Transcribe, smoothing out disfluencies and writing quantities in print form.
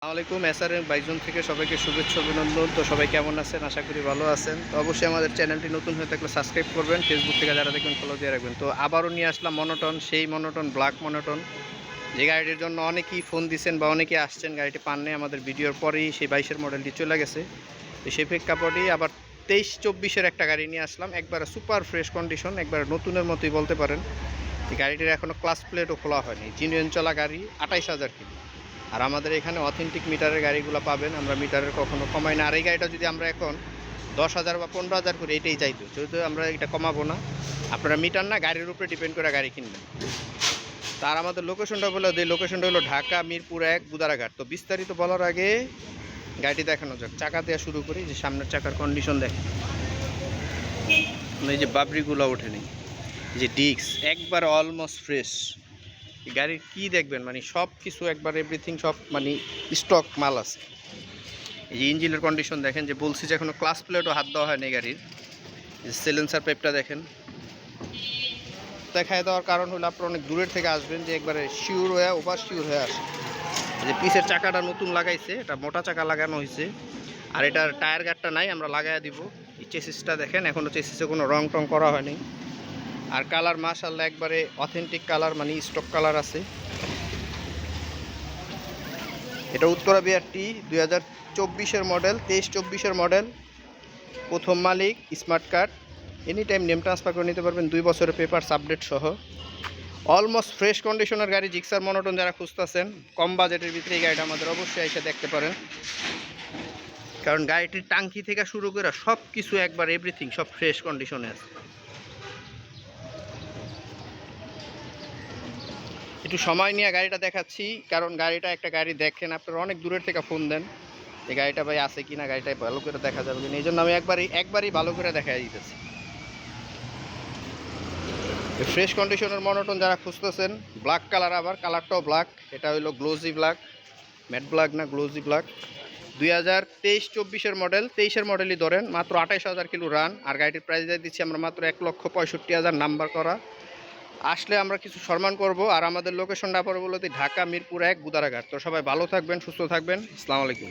আসসালামাইকুম SRM Bizon থেকে সবাইকে শুভেচ্ছা অভিনন্দন। তো সবাই কেমন আছেন? আশা করি ভালো আছেন। তো অবশ্যই আমাদের চ্যানেলটি নতুন হয়ে থাকলে সাবস্ক্রাইব করবেন, ফেসবুক থেকে যারা দেখবেন ফলো দিয়ে রাখবেন। তো আবারও নিয়ে আসলাম মনোটন, সেই মনোটন ব্ল্যাক মনোটন, যে গাড়িটির জন্য অনেকেই ফোন দিচ্ছেন বা অনেকেই আসছেন, গাড়িটি পান নেই। আমাদের ভিডিওর পরেই সেই 22-এর মডেলটি চলে গেছে। তো সেই প্রেক্ষাপটেই আবার 23-24-এর একটা গাড়ি নিয়ে আসলাম, একবারে সুপার ফ্রেশ কন্ডিশন, একবারে নতুনের মতোই বলতে পারেন। এই গাড়িটির এখনও ক্লাস প্লেটও খোলা হয়নি, জিনুইন চলা গাড়ি, 28,000 কিলো। আর আমাদের এখানে অথেন্টিক মিটারের গাড়িগুলো পাবেন, আমরা মিটারের কখনো কমাই না। আর এই গাড়িটা যদি আমরা এখন 10,000 বা 15,000 করে এটাই চাইতো, যেহেতু আমরা এটা কমাবো না। আপনারা মিটার না, গাড়ির উপরে ডিপেন্ড করে গাড়ি কিনবেন। তার আমাদের লোকেশনটা বলে দিই, লোকেশনটা হলো ঢাকা মিরপুর 1 বুদারাঘাট। তো বিস্তারিত বলার আগে গাড়িটি দেখানো যাক। চাকা দেওয়া শুরু করি, যে সামনের চাকার কন্ডিশন দেখেন, এই যে বাবরিগুলো ওঠেনি, যে ডিস্ক একবার অলমোস্ট ফ্রেশ। গাড়ির কি দেখবেন, মানে সব কিছু একবার এভরিথিং সব মানে স্টক মাল আছে। এই যে ইঞ্জিনের কন্ডিশন দেখেন, যে বলছি যে এখনো ক্লাস প্লেটও হাত দেওয়া হয়নি গাড়ির। সিলেন্সার পাইপটা দেখেন। দেখায় দেওয়ার কারণ হলো আপনারা অনেক দূরের থেকে আসবেন, যে একবারে শিওর হয়ে ওভার শিওর হয়ে আসে। যে পিসের চাকাটা নতুন লাগাইছে, এটা মোটা চাকা লাগানো হয়েছে। আর এটার টায়ার গার্ডটা নাই, আমরা লাগাইয়া দিব। এই চেসিসটা দেখেন, এখনও চেসিসে কোনো রং টং করা হয়নি। আর কালার মাশাআল্লাহ একবারে অথেন্টিক কালার, মানে স্টক কালার আছে। এটা উত্তরা বিআরটি 2024-এর মডেল, 23-24-এর মডেল। প্রথম মালিক, smart card, any time name transfer করে নিতে পারবেন, 2 বছরের পেপারস আপডেট সহ। অলমোস্ট ফ্রেশ কন্ডিশনের গাড়ি, জিক্সার মনোটন যারা খুঁজতেছেন কম বাজেটের ভিতরে, এই গাড়িটা আমাদের অবশ্যই এসে দেখতে পারেন। কারণ গাড়িটির টাঙ্কি থেকে শুরু করে সব কিছু একবার এভরিথিং সব ফ্রেশ কন্ডিশনে আছে। একটু সময় নিয়ে গাড়িটা দেখাচ্ছি, কারণ গাড়িটা একটা গাড়ি দেখেন আপনারা অনেক দূরের থেকে ফোন দেন, এই গাড়িটা ভাই আছে কিনা, গাড়িটা ভালো করে দেখা যাবে কিনা। এই জন্য আমি একবারই ভালো করে দেখাই দিতেছি। ফ্রেশ কন্ডিশনের মনোটন যারা খুঁজতেছেন, ব্ল্যাক কালার, আবার কালারটাও ব্ল্যাক, এটা হলো গ্লোজি ব্ল্যাক, ম্যাট ব্ল্যাক না, গ্লোজি ব্ল্যাক। 2023-24-এর মডেল, 23-এর মডেলই ধরেন, মাত্র 28,000 কিলো রান। আর গাড়িটির প্রাইস দিয়ে দিচ্ছি আমরা মাত্র 1,65,000 নাম্বার করা। আসলে আমরা কিছু সম্মান করব। আর আমাদের লোকেশনটা পরে বলতে ঢাকা মিরপুর 1 বুদারাঘাট। তো সবাই ভালো থাকবেন, সুস্থ থাকবেন। আসসালামু আলাইকুম।